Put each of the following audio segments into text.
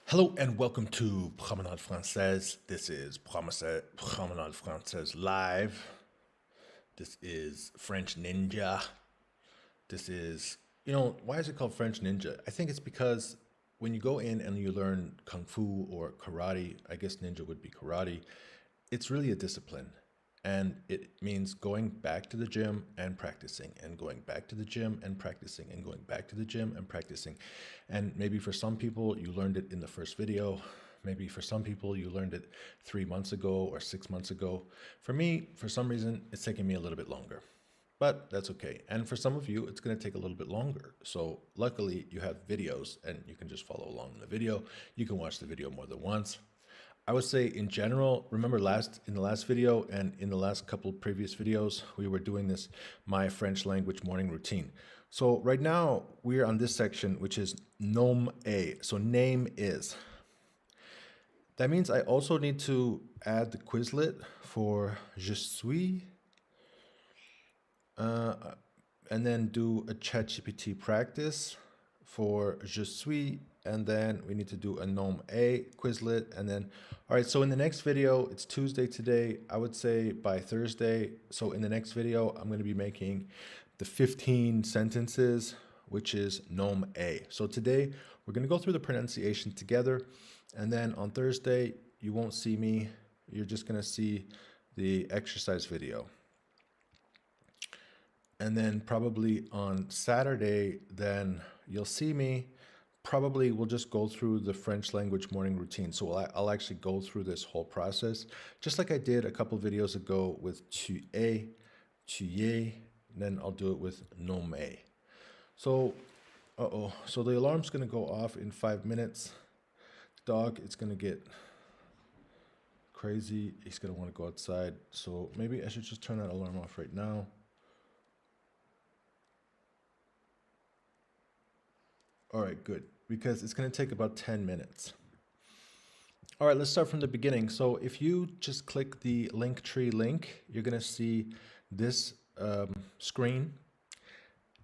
Hello and welcome to Promenade Française. This is Promenade Française Live. This is French Ninja. This is, why is it called French Ninja? I think it's because when you go in and you learn Kung Fu or karate, I guess ninja would be karate, it's really a discipline. And it means going back to the gym and practicing, and going back to the gym and practicing, and going back to the gym and practicing. And maybe for some people, you learned it in the first video. Maybe for some people, you learned it 3 months ago or 6 months ago. For me, for some reason, it's taking me a little bit longer. But that's okay. And for some of you, it's going to take a little bit longer. So luckily, you have videos and you can just follow along in the video. You can watch the video more than once. I would say in general, remember in the last video and in the last couple previous videos, we were doing this My French Language Morning Routine. So right now we're on this section, which is nom est. So name is. That means I also need to add the Quizlet for je suis, and then do a ChatGPT practice for je suis, and then we need to do a nom est Quizlet, and then, all right, so in the next video, it's Tuesday today, I would say by Thursday, so in the next video, I'm going to be making the 15 sentences, which is nom est. So today, we're going to go through the pronunciation together, and then on Thursday, you won't see me, you're just going to see the exercise video. And then probably on Saturday, then you'll see me. Probably we'll just go through the French language morning routine. So I'll actually go through this whole process, just like I did a couple videos ago with tu es, tu y, and then I'll do it with nom est. So, so the alarm's gonna go off in 5 minutes. Dog, it's gonna get crazy. He's gonna wanna go outside. So maybe I should just turn that alarm off right now. All right, good, because it's going to take about 10 minutes. All right, let's start from the beginning. So if you just click the Linktree link, you're going to see this screen.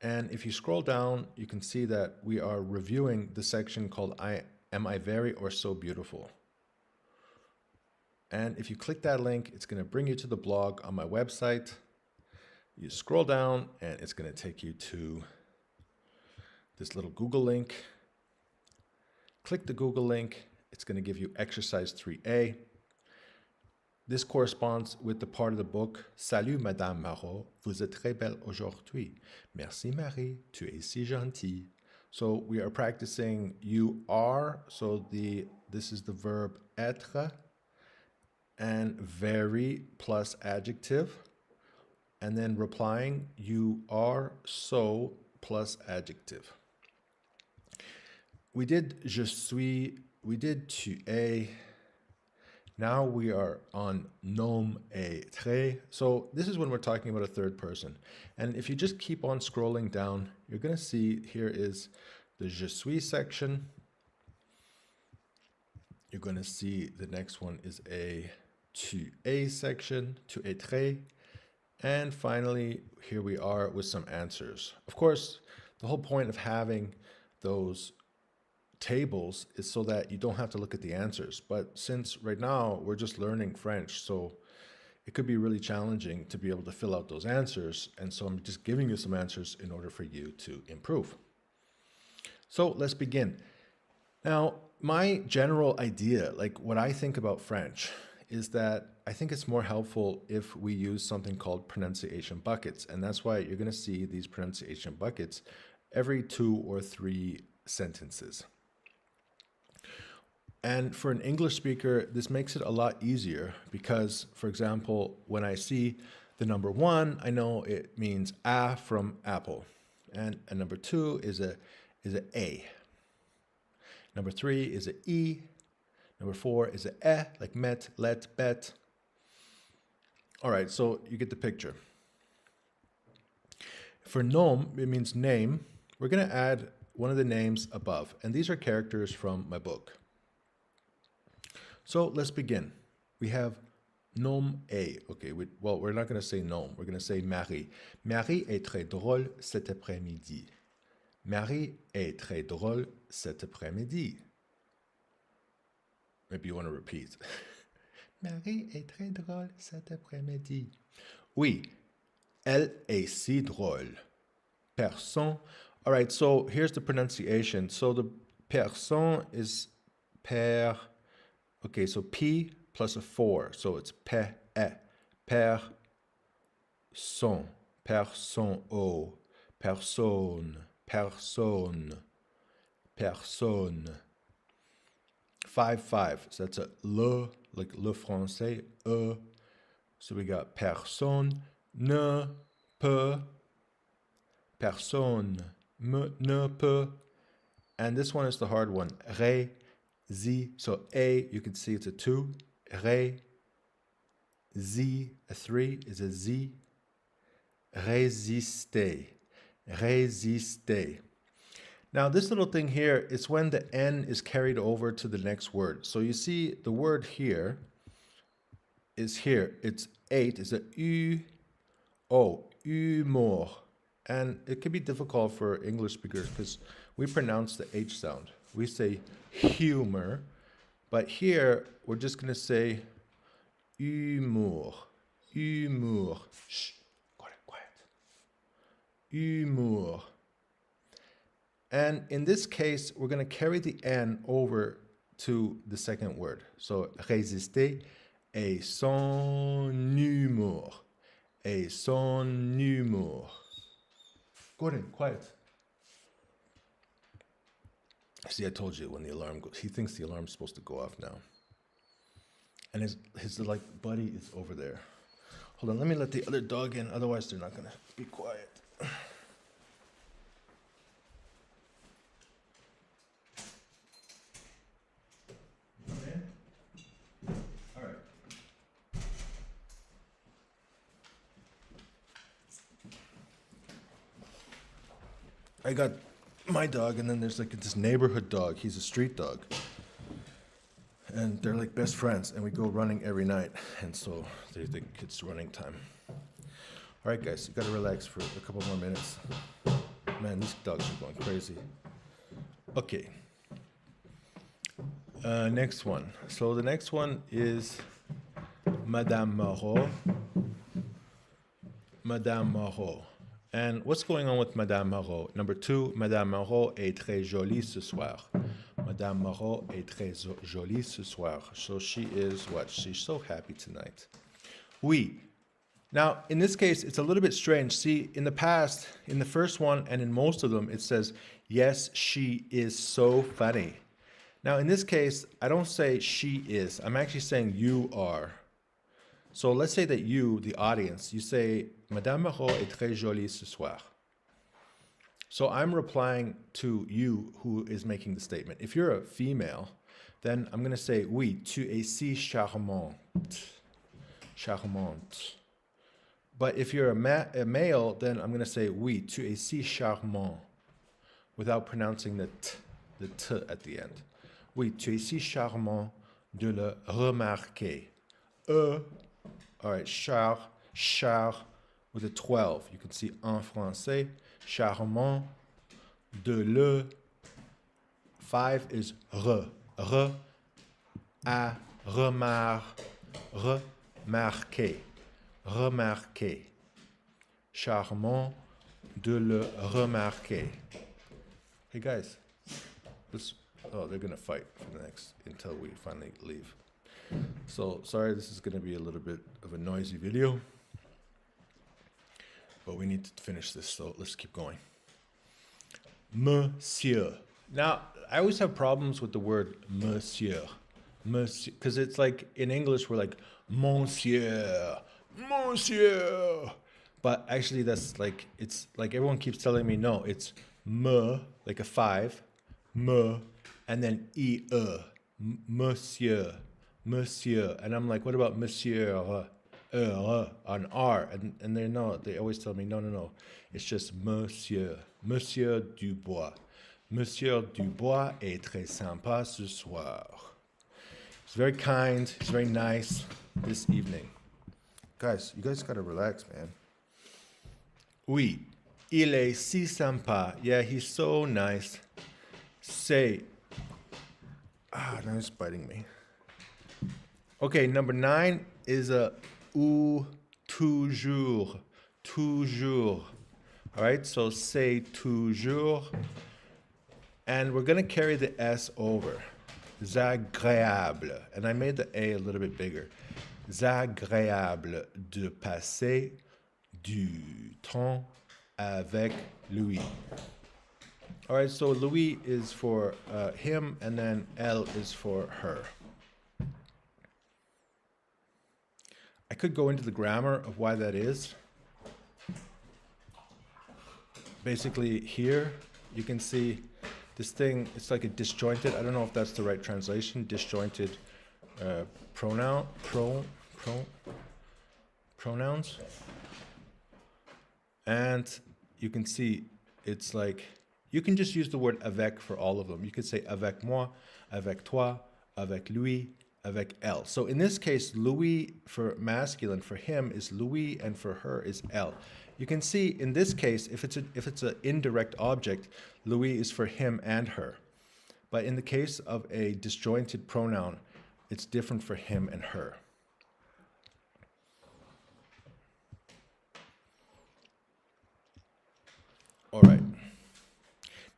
And if you scroll down, you can see that we are reviewing the section called Am I Very or So Beautiful? And if you click that link, it's going to bring you to the blog on my website. You scroll down and it's going to take you to this little Google link. Click the Google link. It's going to give you exercise 3A. This corresponds with the part of the book, Salut Madame Marot, vous êtes très belle aujourd'hui. Merci Marie, tu es si gentille. So we are practicing you are. So this is the verb être, and very plus adjective. And then replying, you are so plus adjective. We did je suis, we did tu es. Now we are on nom être. So this is when we're talking about a third person. And if you just keep on scrolling down, you're going to see here is the je suis section. You're going to see the next one is a tu es section, tu es très. And finally, here we are with some answers. Of course, the whole point of having those tables is so that you don't have to look at the answers. But since right now we're just learning French, so it could be really challenging to be able to fill out those answers. And so I'm just giving you some answers in order for you to improve. So let's begin. Now, my general idea, like what I think about French, is that I think it's more helpful if we use something called pronunciation buckets. And that's why you're going to see these pronunciation buckets every 2 or 3 sentences. And for an English speaker, this makes it a lot easier because, for example, when I see the number 1, I know it means a from apple. And a number 2 is a A. Number 3 is a E. Number 4 is a like met, let, bet. All right, so you get the picture. For nom, it means name. We're going to add one of the names above, and these are characters from my book. So let's begin. We have nom est. Okay, we're not going to say nom. We're going to say Marie. Marie est très drôle cet après-midi. Marie est très drôle cet après-midi. Maybe you want to repeat. Marie est très drôle cet après-midi. Oui, elle est si drôle. Personne. All right, so here's the pronunciation. So the personne is per. Okay, so P plus a 4. So it's pe, e. Personne. Personne. O. Personne. Personne. Personne. 5-5. So that's a le, like le français, e. So we got personne ne peut. Personne ne peut. And this one is the hard one. Z. So A, you can see it's a 2. Z, a 3 is a Z. Résister. Résister. Now, this little thing here is when the N is carried over to the next word. So you see the word here is here. It's 8, is a U, O, humor. And it can be difficult for English speakers because we pronounce the H sound. We say humor, but here we're just going to say humor. Humor. Shh, quiet. Humor. And in this case, we're going to carry the N over to the second word. So, résister et son humour. Et son humour. Gordon, quiet. See, I told you when the alarm goes, he thinks the alarm's supposed to go off now. And his like buddy is over there. Hold on, let me let the other dog in, otherwise they're not gonna be quiet. Okay? All right. I got my dog, and then there's like this neighborhood dog. He's a street dog. And they're like best friends, and we go running every night. And so they think it's running time. All right, guys, you gotta relax for a couple more minutes. Man, these dogs are going crazy. Okay. Next one. So the next one is Madame Moreau. Madame Moreau. And what's going on with Madame Moreau? Number 2, Madame Moreau est très jolie ce soir. Madame Moreau est très jolie ce soir. So she is what? She's so happy tonight. Oui. Now, in this case, it's a little bit strange. See, in the past, in the first one and in most of them, it says, yes, she is so funny. Now, in this case, I don't say she is. I'm actually saying you are. So let's say that you, the audience, you say, Madame Moreau est très jolie ce soir. So I'm replying to you who is making the statement. If you're a female, then I'm going to say, oui, tu es si charmante. Charmante. But if you're a male, then I'm going to say, oui, tu es si charmant, without pronouncing the t at the end. Oui, tu es si charmant de le remarquer. All right, char with a 12. You can see en français, charmant de le. 5 is re, à remarquer. Remarquer. Charmant de le remarquer. Hey guys, they're gonna fight for the next until we finally leave. So sorry, this is gonna be a little bit of a noisy video, but we need to finish this, so let's keep going. Monsieur. Now, I always have problems with the word monsieur. Monsieur, because it's like in English we're like monsieur. Monsieur. But actually that's like, it's like everyone keeps telling me no, it's me, like a 5, me, and then e, monsieur, monsieur. And I'm like, what about monsieur, on R? And they always tell me, no, it's just monsieur, Monsieur Dubois. Monsieur Dubois est très sympa ce soir. He's very kind, he's very nice this evening. Guys, you guys gotta relax, man. Oui, il est si sympa. Yeah, he's so nice. Say, now he's biting me. Okay, number 9 is a ou toujours. Toujours. All right, so say toujours. And we're going to carry the S over. Agréable. And I made the A a little bit bigger. Agréable de passer du temps avec lui. All right, so Louis is for him, and then elle is for her. I could go into the grammar of why that is. Basically, here you can see this thing, it's like a disjointed, I don't know if that's the right translation, disjointed pronouns. And you can see it's like, you can just use the word avec for all of them. You could say avec moi, avec toi, avec lui, avec elle. So in this case, Louis for masculine, for him is Louis, and for her is elle. You can see in this case, if it's an indirect object, Louis is for him and her. But in the case of a disjointed pronoun, it's different for him and her. All right.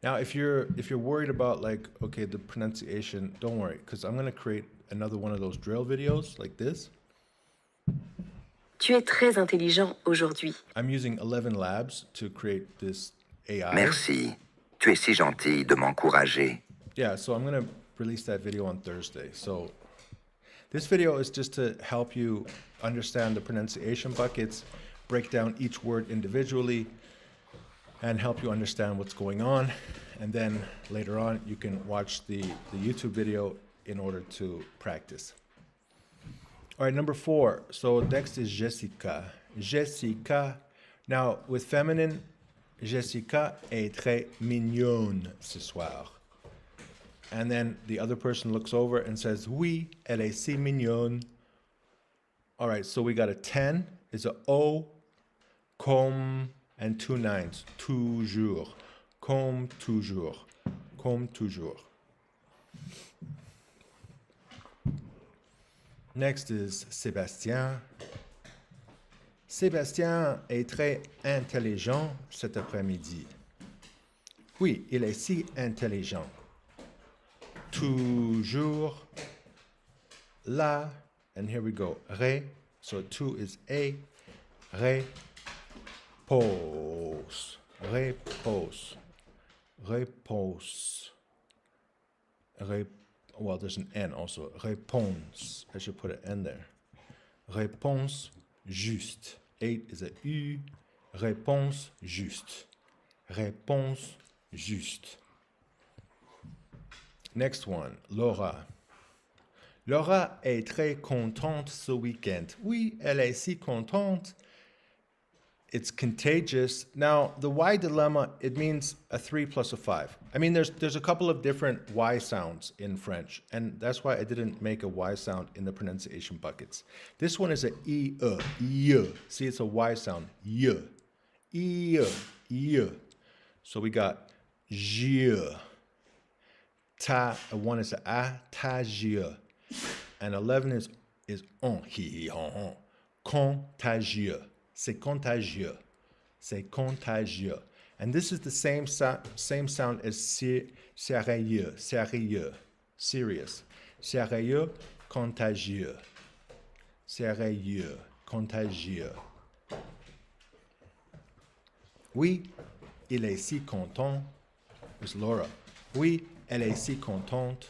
Now, if you're worried about like, okay, the pronunciation, don't worry, because I'm going to create another one of those drill videos like this. Tu es très intelligent aujourd'hui. I'm using 11 Labs to create this AI. Merci. Tu es si gentil de m'encourager. Yeah, so I'm going to release that video on Thursday. So this video is just to help you understand the pronunciation buckets, break down each word individually, and help you understand what's going on. And then later on, you can watch the YouTube video in order to practice. All right, number 4. So next is Jessica. Jessica. Now, with feminine, Jessica est très mignonne ce soir. And then the other person looks over and says, oui, elle est si mignonne. All right, so we got a 10. It's a O, comme, and 2 9s. Toujours. Comme toujours. Comme toujours. Next is Sébastien. Sébastien est très intelligent cet après-midi. Oui, il est si intelligent. Toujours là, and here we go. Ré, so 2 is A. Repose. Repose. Repose. Well, there's an N also. Réponse. I should put an N there. Réponse juste. 8 is a U. Réponse juste. Réponse juste. Next one, Laura. Laura est très contente ce week-end. Oui, elle est si contente. It's contagious. Now, the Y dilemma, it means a 3 plus a 5. I mean, there's a couple of different Y sounds in French, and that's why I didn't make a Y sound in the pronunciation buckets. This one is a E, Y. See, it's a Y sound, Y. Y, Y. So we got J. Ta, 1 is a ta, J. And 11 is on, hi, on. Contagieux. C'est contagieux. C'est contagieux. And this is the same sound as sérieux, sérieux, serious. Sérieux, contagieux. Sérieux, contagieux. Oui, il est si content. It's Laura. Oui, elle est si contente.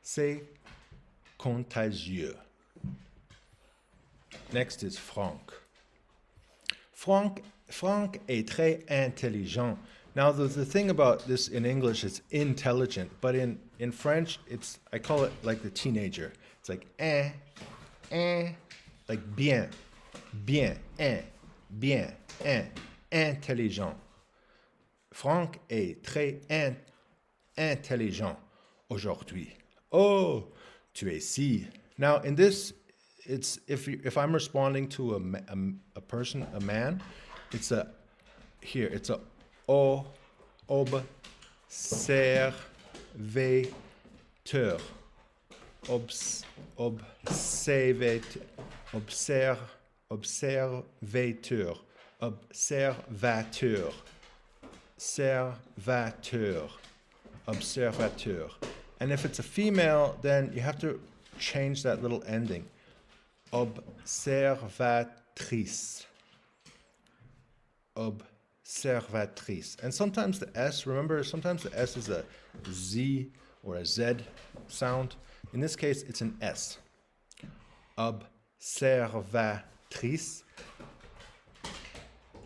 C'est contagieux. Next is Frank. Frank est très intelligent. Now, the thing about this in English is intelligent, but in French, I call it like the teenager. It's like like bien, bien, intelligent. Frank est très intelligent aujourd'hui. Oh, tu es si. Now, in this, it's if I'm responding to a person, a man, it's a observateur. observateur, observateur, observateur, observateur, observateur. And if it's a female, then you have to change that little ending. Observatrice. Observatrice. And sometimes the S, remember, sometimes the S is a Z or a Z sound. In this case, it's an S. Observatrice.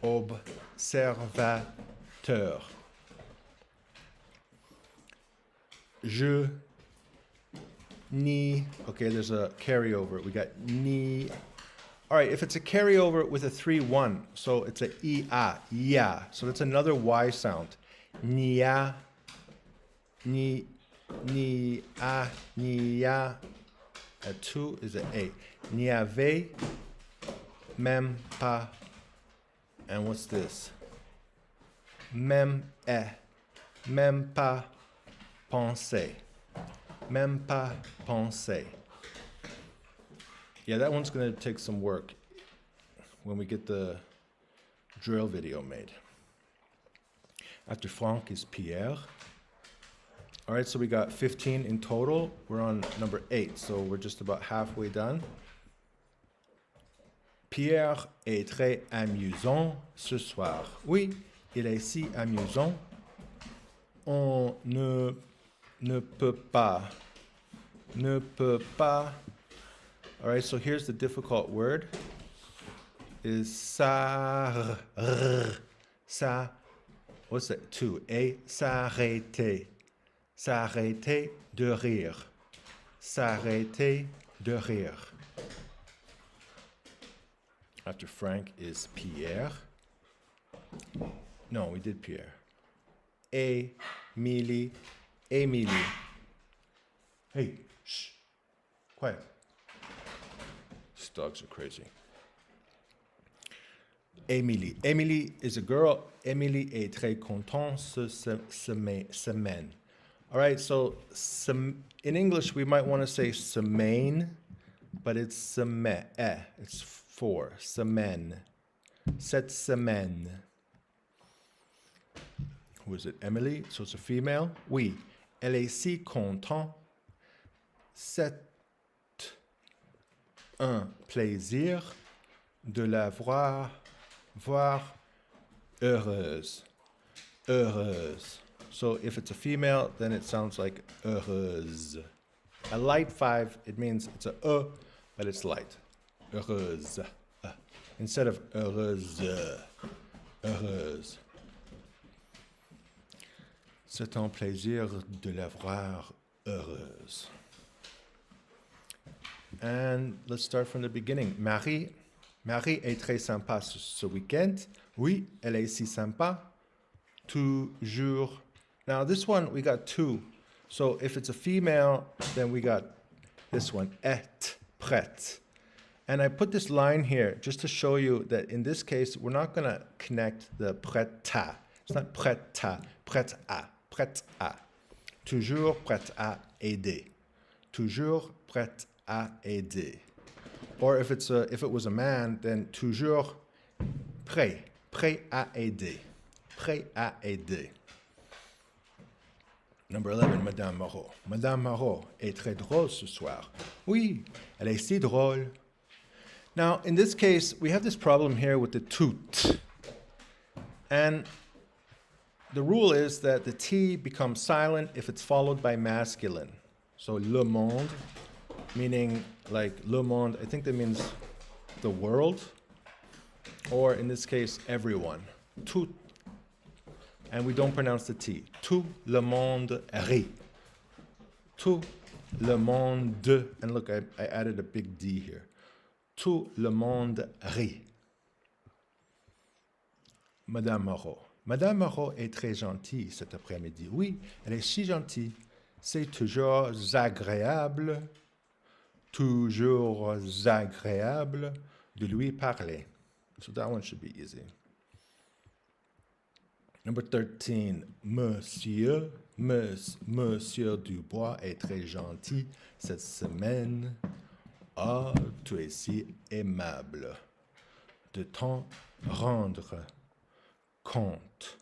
Observateur. Je ni. Okay, there's a carryover. We got ni. All right, if it's a carryover with a 3-1, so it's a ia, ya. So that's another Y sound. Nia, ni, a, nia. A 2 is an A. N'y avait même pas. And what's this? Même pas pensé. Même pas pensé. Yeah, that one's going to take some work when we get the drill video made. After Franck is Pierre. All right, so we got 15 in total. We're on number 8, so we're just about halfway done. Pierre est très amusant ce soir. Oui, il est si amusant. On ne peut pas. Ne peut pas. All right, so here's the difficult word. Is sa, sa, what's that? 2. A, s'arrêter. S'arrêter de rire. S'arrêter de rire. After Frank is Pierre. No, we did Pierre. Émilie. Émilie. Hey, shh. Quiet. These dogs are crazy. Émilie. Émilie is a girl. Émilie est très contente cette semaine. All right, so in English, we might want to say semaine, but it's semaine. It's 4. Semaine. Cette semaine. Who is it? Emily? So it's a female. Oui. Elle est si contente. C'est un plaisir de la voir heureuse. Heureuse. So if it's a female, then it sounds like heureuse. A light 5, it means it's a but it's light. Heureuse. Instead of heureuse. Heureuse. C'est un plaisir de la voir heureuse. And let's start from the beginning. Marie est très sympa ce week-end. Oui, elle est si sympa. Toujours. Now this one, we got 2. So if it's a female, then we got this one. Est prête. And I put this line here just to show you that in this case, we're not going to connect the prête à. It's not prête à, prête à, prête à. Toujours prête à aider. Toujours prête à aider. Or if it was a man, then toujours prêt à aider. Prêt à aider. Number 11, Madame Moreau. Madame Moreau est très drôle ce soir. Oui, elle est si drôle. Now, in this case, we have this problem here with the tout. And the rule is that the T becomes silent if it's followed by masculine. So, le monde, meaning like le monde, I think that means the world. Or in this case, everyone. Tout. And we don't pronounce the T. Tout le monde rit. Tout le monde. And look, I added a big D here. Tout le monde rit. Madame Moreau. Madame Moreau est très gentille cet après-midi. Oui, elle est si gentille. C'est toujours agréable de lui parler. So that one should be easy. Number 13, Monsieur Monsieur Dubois est très gentil cette semaine. Ah, tu es si aimable de t'en rendre compte.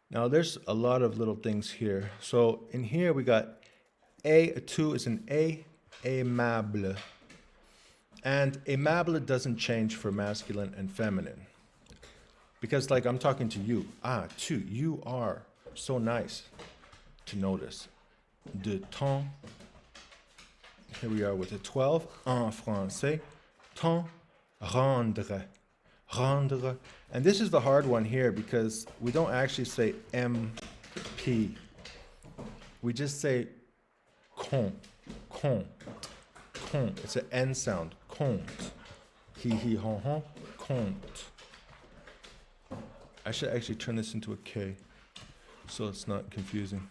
Now, there's a lot of little things here. So in here, we got to is an aimable. And aimable doesn't change for masculine and feminine. Because, like, I'm talking to you. Ah, tu, you are so nice to notice. De temps. Here we are with a 12. En français. T'en rendre. Rendre. And this is the hard one here because we don't actually say MP. We just say con. Con. Con. It's an N sound. Compte. He, hon, hon. Compte. I should actually turn this into a K so it's not confusing.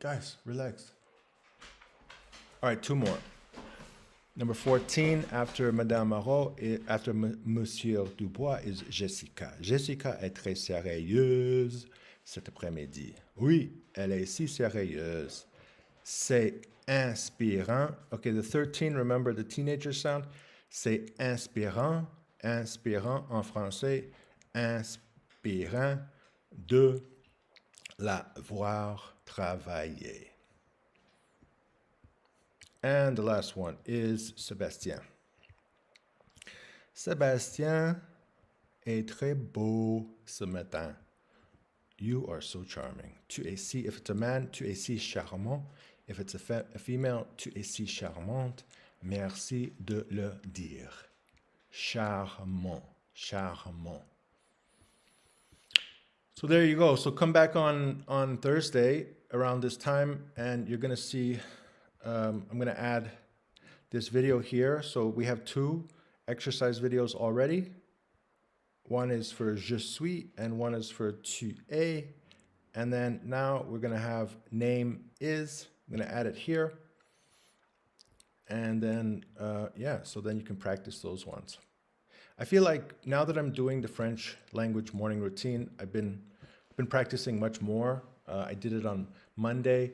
Guys, relax. All right, two more. Number 14, after Madame Marot, after Monsieur Dubois, is Jessica. Jessica est très sérieuse cet après-midi. Oui, elle est si sérieuse. C'est inspirant. Okay, the 13, remember the teenager sound? C'est inspirant. Inspirant en français. Inspirant de la voir travailler. And the last one is Sébastien. Sébastien est très beau ce matin. You are so charming. Tu es si, if it's a man, tu es si charmant. If it's a female, tu es si charmante. Merci de le dire. Charmant, charmant. So there you go. So come back on Thursday around this time, and you're going to see, I'm going to add this video here. So we have two exercise videos already. One is for je suis, and one is for tu es. And then now we're going to have name is. I'm going to add it here. And then, so then you can practice those ones. I feel like now that I'm doing the French language morning routine, I've been practicing much more. I did it on Monday.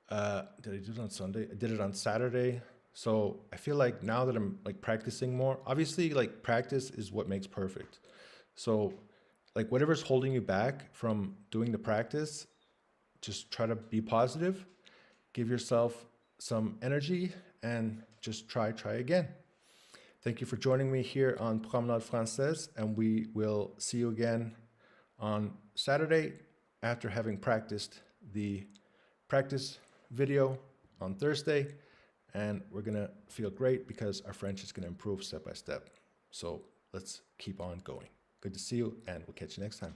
Did I do it on Sunday? I did it on Saturday. So I feel like now that I'm like practicing more, obviously like practice is what makes perfect. So like whatever's holding you back from doing the practice, just try to be positive, give yourself some energy, and just try again. Thank you for joining me here on Promenade Française, and we will see you again on Saturday after having practiced the practice video on Thursday. And we're going to feel great because our French is going to improve step by step. So let's keep on going. Good to see you, and we'll catch you next time.